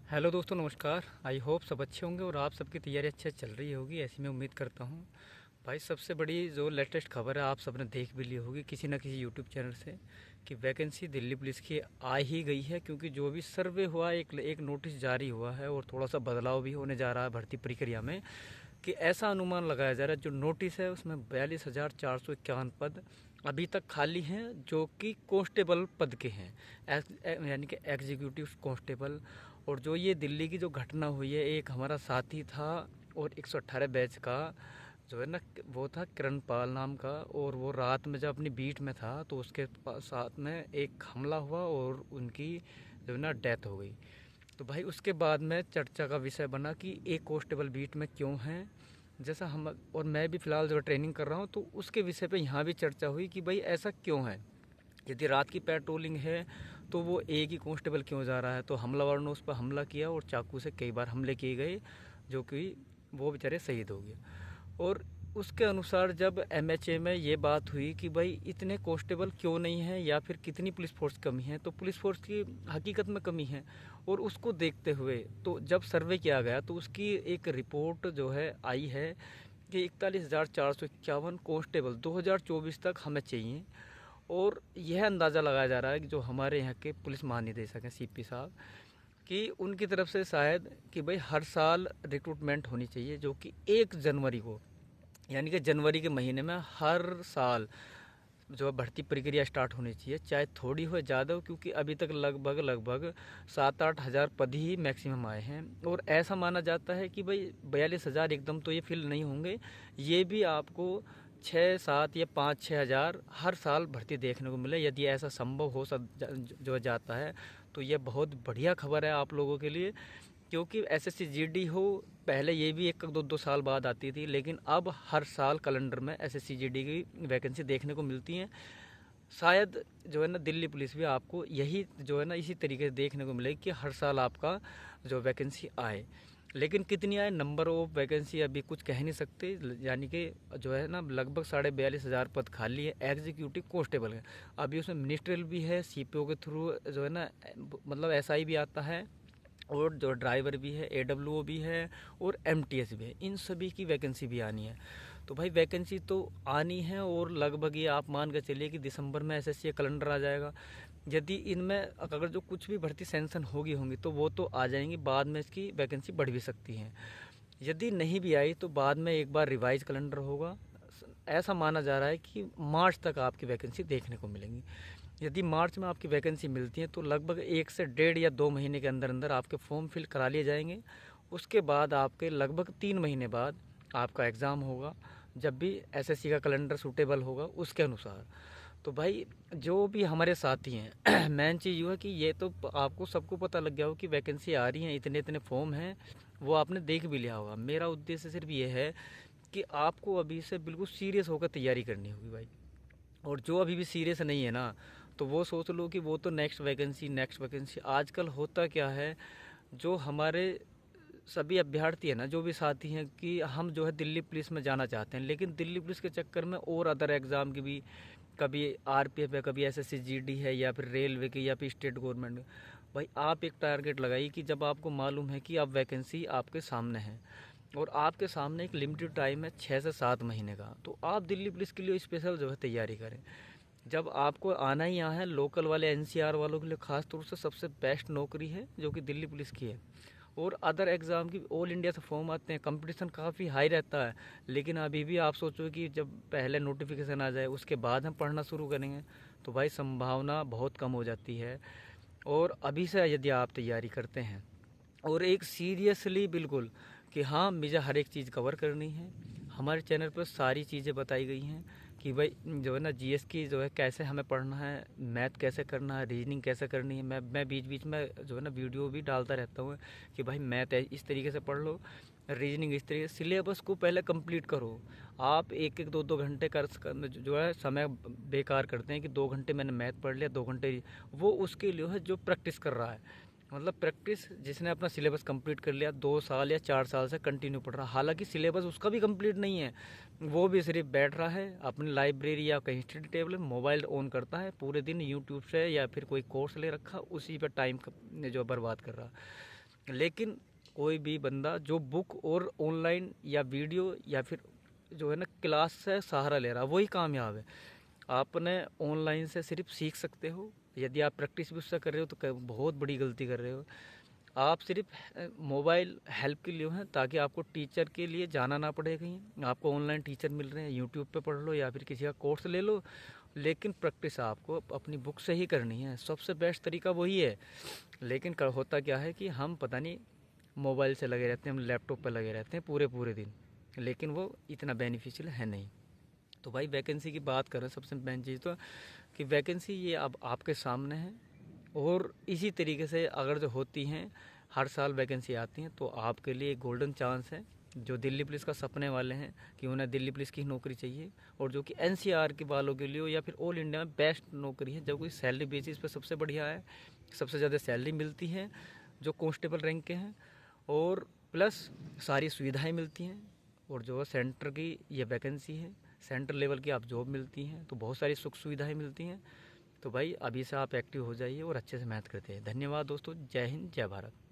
Hello दोस्तों, नमस्कार। I hope सब अच्छे होंगे और आप सबकी तैयारी अच्छे चल रही होगी, ऐसी मैं उम्मीद करता हूँ। भाई, सबसे बड़ी जो लेटेस्ट खबर है आप सबने देख भी ली होगी किसी ना किसी यूट्यूब चैनल से कि वैकेंसी दिल्ली पुलिस की आ ही गई है। क्योंकि जो भी सर्वे हुआ, एक नोटिस जारी हुआ है और थोड़ा सा बदलाव भी होने जा रहा है भर्ती प्रक्रिया में। कि ऐसा अनुमान लगाया जा रहा है, जो नोटिस है उसमें 42,451 पद अभी तक खाली हैं, जो कि कांस्टेबल पद के हैं। यानी कि एग्जीक्यूटिव कांस्टेबल। और जो ये दिल्ली की जो घटना हुई है, एक हमारा साथी था और 118 बैच का जो है ना, वो था किरण पाल नाम का। और वो रात में जब अपनी बीट में था तो उसके साथ में एक हमला हुआ और उनकी जो है ना डेथ हो गई। तो भाई उसके बाद में चर्चा का विषय बना कि एक कांस्टेबल बीट में क्यों है। जैसा हम और मैं भी फ़िलहाल जो ट्रेनिंग कर रहा हूँ, तो उसके विषय पे यहाँ भी चर्चा हुई कि भाई ऐसा क्यों है। यदि रात की पेट्रोलिंग है तो वो एक ही कांस्टेबल क्यों जा रहा है। तो हमलावर ने उस पर हमला किया और चाकू से कई बार हमले किए गए, जो कि वो बेचारे शहीद हो गए। और उसके अनुसार जब एमएचए में ये बात हुई कि भाई इतने कांस्टेबल क्यों नहीं हैं या फिर कितनी पुलिस फोर्स कमी है, तो पुलिस फोर्स की हकीकत में कमी है। और उसको देखते हुए तो जब सर्वे किया गया तो उसकी एक रिपोर्ट जो है आई है कि 41,451 कांस्टेबल 2024 तक हमें चाहिए। और यह अंदाज़ा लगाया जा रहा है कि जो हमारे यहाँ के पुलिस महानिदेशक हैं, सीपी साहब, कि उनकी तरफ से शायद कि भाई हर साल रिक्रूटमेंट होनी चाहिए, जो कि 1 जनवरी को, यानी कि जनवरी के महीने में हर साल जो है भर्ती प्रक्रिया स्टार्ट होनी चाहिए, चाहे थोड़ी हो ज़्यादा हो। क्योंकि अभी तक लगभग लगभग 7-8 हज़ार पद ही मैक्सिमम आए हैं। और ऐसा माना जाता है कि भाई 42,000 एकदम तो ये फिल नहीं होंगे, ये भी आपको 6-7 या 5-6 हज़ार हर साल भर्ती देखने को मिले। यदि ऐसा संभव हो जो जाता है तो ये बहुत बढ़िया खबर है आप लोगों के लिए। क्योंकि एसएससी जीडी हो, पहले ये भी 1-2 साल बाद आती थी, लेकिन अब हर साल कैलेंडर में एसएससी जीडी की वैकेंसी देखने को मिलती हैं। शायद जो है ना दिल्ली पुलिस भी आपको यही जो है ना इसी तरीके से देखने को मिलेगी कि हर साल आपका जो वैकेंसी आए। लेकिन कितनी आए, नंबर ऑफ वैकेंसी अभी कुछ कह नहीं सकते। यानी कि जो है ना लगभग 42,500 पद खाली है एग्जीक्यूटिव कांस्टेबल है। अभी उसमें मिनिस्ट्रियल भी है, सीपीओ के थ्रू जो है ना, मतलब एसआई भी आता है, और जो ड्राइवर भी है, एडब्ल्यूओ भी है, और एमटीएस भी है। इन सभी की वैकेंसी भी आनी है। तो भाई वैकेंसी तो आनी है, और लगभग ये आप मान के चलिए कि दिसंबर में एसएससी का कैलेंडर आ जाएगा। यदि इनमें अगर जो कुछ भी भर्ती सैंक्शन होंगी तो वो तो आ जाएंगी, बाद में इसकी वैकेंसी बढ़ भी सकती है। यदि नहीं भी आई तो बाद में एक बार रिवाइज कैलेंडर होगा। ऐसा माना जा रहा है कि मार्च तक आपकी वैकेंसी देखने को मिलेंगी। यदि मार्च में आपकी वैकेंसी मिलती है तो लगभग 1 से 1.5 या 2 महीने के अंदर अंदर आपके फॉर्म फिल करा लिए जाएंगे। उसके बाद आपके लगभग 3 महीने बाद आपका एग्ज़ाम होगा, जब भी एसएससी का कैलेंडर सूटेबल होगा उसके अनुसार। तो भाई जो भी हमारे साथी हैं मेन चीज़ ये है कि ये तो आपको सबको पता लग गया हो कि वैकेंसी आ रही है, इतने इतने फॉर्म हैं, वो आपने देख भी लिया होगा। मेरा उद्देश्य सिर्फ ये है कि आपको अभी से बिल्कुल सीरियस होकर तैयारी करनी होगी भाई। और जो अभी भी सीरियस नहीं है ना, तो वो सोच लो कि वो तो नेक्स्ट वैकेंसी। आजकल होता क्या है, जो हमारे सभी अभ्यर्थी है ना, जो भी साथी हैं, कि हम जो है दिल्ली पुलिस में जाना चाहते हैं, लेकिन दिल्ली पुलिस के चक्कर में और अदर एग्ज़ाम की भी, कभी आरपीएफ है, कभी एसएससी जीडी है, या फिर रेलवे की, या फिर स्टेट गवर्नमेंट। भाई आप एक टारगेट लगाइए कि जब आपको मालूम है कि अब वैकेंसी आपके सामने है और आपके सामने एक लिमिटेड टाइम है 6 से 7 महीने का, तो आप दिल्ली पुलिस के लिए स्पेशल जो है तैयारी करें। जब आपको आना ही यहाँ है, लोकल वाले एनसीआर वालों के लिए खास तौर से सबसे बेस्ट नौकरी है जो कि दिल्ली पुलिस की है। और अदर एग्ज़ाम की ऑल इंडिया से फॉर्म आते हैं, कंपटीशन काफ़ी हाई रहता है। लेकिन अभी भी आप सोचो कि जब पहले नोटिफिकेशन आ जाए उसके बाद हम पढ़ना शुरू करेंगे, तो भाई संभावना बहुत कम हो जाती है। और अभी से यदि आप तैयारी करते हैं और एक सीरियसली बिल्कुल कि हाँ मुझे हर एक चीज़ कवर करनी है, हमारे चैनल पर सारी चीज़ें बताई गई हैं कि भाई जो है ना जीएस की जो है कैसे हमें पढ़ना है, मैथ कैसे करना है, रीजनिंग कैसे करनी है। मैं बीच बीच में जो है ना वीडियो भी डालता रहता हूँ कि भाई मैथ इस तरीके से पढ़ लो, रीजनिंग इस तरीके से। सिलेबस को पहले कंप्लीट करो। आप 1-1 2-2 घंटे जो है समय बेकार करते हैं कि 2 घंटे मैंने मैथ पढ़ लिया, 2 घंटे। वो उसके लिए है जो प्रैक्टिस कर रहा है, मतलब प्रैक्टिस जिसने अपना सिलेबस कंप्लीट कर लिया, 2 साल या 4 साल से कंटिन्यू पढ़ रहा, हालांकि सिलेबस उसका भी कंप्लीट नहीं है, वो भी सिर्फ बैठ रहा है अपनी लाइब्रेरी या कहीं स्टडी टेबल में, मोबाइल ऑन करता है पूरे दिन यूट्यूब से या फिर कोई कोर्स ले रखा, उसी पर टाइम जो बर्बाद कर रहा। लेकिन कोई भी बंदा जो बुक और ऑनलाइन या वीडियो या फिर जो है ना क्लास से सहारा ले रहा है वही कामयाब है। आपने ऑनलाइन से सिर्फ सीख सकते हो, यदि आप प्रैक्टिस भी उससे कर रहे हो तो बहुत बड़ी गलती कर रहे हो। आप सिर्फ मोबाइल हेल्प के लिए हैं ताकि आपको टीचर के लिए जाना ना पड़े कहीं। आपको ऑनलाइन टीचर मिल रहे हैं, यूट्यूब पे पढ़ लो या फिर किसी का कोर्स ले लो, लेकिन प्रैक्टिस आपको अपनी बुक से ही करनी है। सबसे बेस्ट तरीका वही है। लेकिन होता क्या है कि हम पता नहीं मोबाइल से लगे रहते हैं, हम लैपटॉप पर लगे रहते हैं पूरे पूरे दिन, लेकिन वो इतना बेनिफिशियल है नहीं। तो भाई वैकेंसी की बात करें, सबसे मेन चीज़ तो कि वैकेंसी ये अब आपके सामने है, और इसी तरीके से अगर जो होती हैं हर साल वैकेंसी आती हैं तो आपके लिए एक गोल्डन चांस है। जो दिल्ली पुलिस का सपने वाले हैं कि उन्हें दिल्ली पुलिस की नौकरी चाहिए, और जो कि एनसीआर के वालों के लिए हो या फिर ऑल इंडिया में बेस्ट नौकरी है, जो कि सैलरी बेसिस पे सबसे बढ़िया है, सबसे ज़्यादा सैलरी मिलती है जो कांस्टेबल रैंक के हैं, और प्लस सारी सुविधाएं मिलती हैं। और जो सेंटर की ये वैकेंसी है, सेंटर लेवल की आप जॉब मिलती हैं, तो बहुत सारी सुख सुविधाएं मिलती हैं। तो भाई अभी से आप एक्टिव हो जाइए और अच्छे से मेहनत करते हैं। धन्यवाद दोस्तों, जय हिंद, जय भारत।